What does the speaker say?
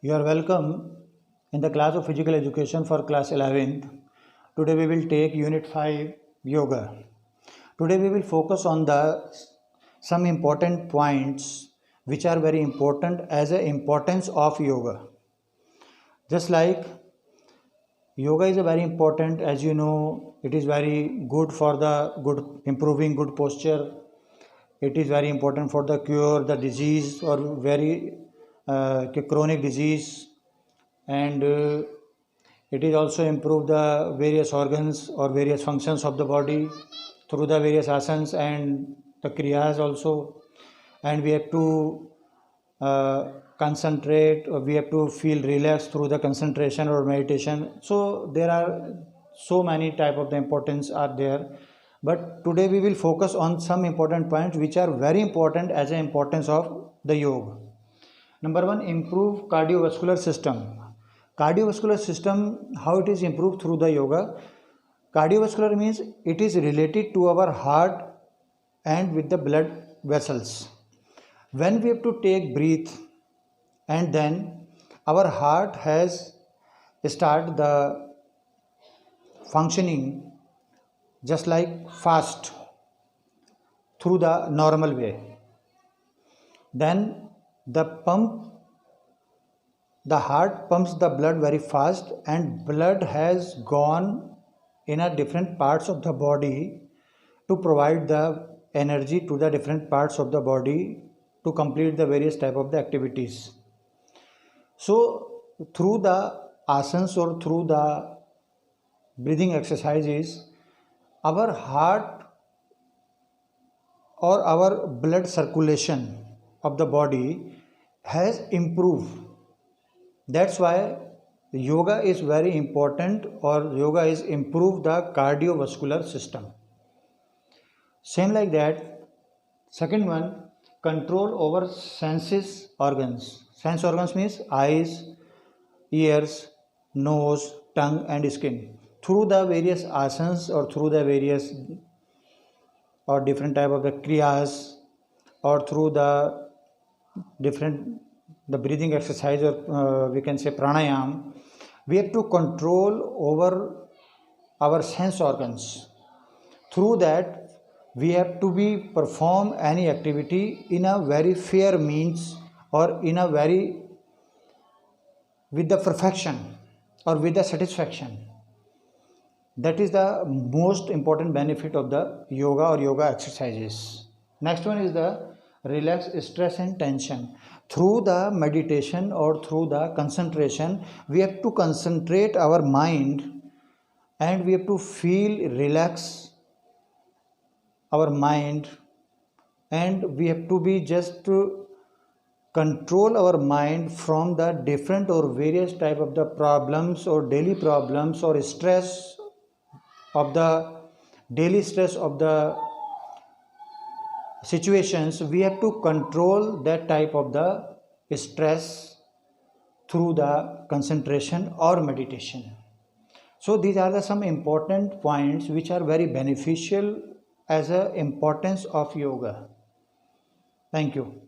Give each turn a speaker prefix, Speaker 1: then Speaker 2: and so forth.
Speaker 1: You are welcome in the class of physical education for class 11th. Today we will take unit 5 yoga. Today we will focus on the some important points which are very important as a importance of yoga. Just like yoga is a very important, as you know, it is very good for the good improving good posture. It is very important for the cure the disease or very chronic disease, and it is also improve the various organs or various functions of the body through the various asanas and the kriyas also. And we have to concentrate, or we have to feel relaxed through the concentration or meditation. So there are so many type of the importance are there, but today we will focus on some important points which are very important as an importance of the yoga. Number one, improve cardiovascular system. Cardiovascular system, how it is improved through the yoga? Cardiovascular means it is related to our heart and with the blood vessels. When we have to take breath, and then our heart has start the functioning just like fast through the normal way. Then the heart pumps the blood very fast, and blood has gone in a different parts of the body to provide the energy to the different parts of the body to complete the various type of the activities. So through the asanas or through the breathing exercises, our heart or our blood circulation of the body has improved. That's why yoga is very important, or yoga is improve the cardiovascular system. Same like that, second one, control over senses organs. Sense organs means eyes, ears, nose, tongue and skin. Through the various asanas or through the various or different type of the kriyas, or through the different the breathing exercise, or we can say pranayam, we have to control over our sense organs. Through that we have to be perform any activity in a very fair means, or in a very with the perfection or with the satisfaction. That is the most important benefit of the yoga or yoga exercises. Next one is the relax stress and tension. Through the meditation or through the concentration, we have to concentrate our mind, and we have to feel relax our mind, and we have to be just to control our mind from the different or various type of the problems or daily problems or stress of the daily stress of the situations. We have to control that type of the stress through the concentration or meditation. So these are the some important points which are very beneficial as a importance of yoga. Thank you.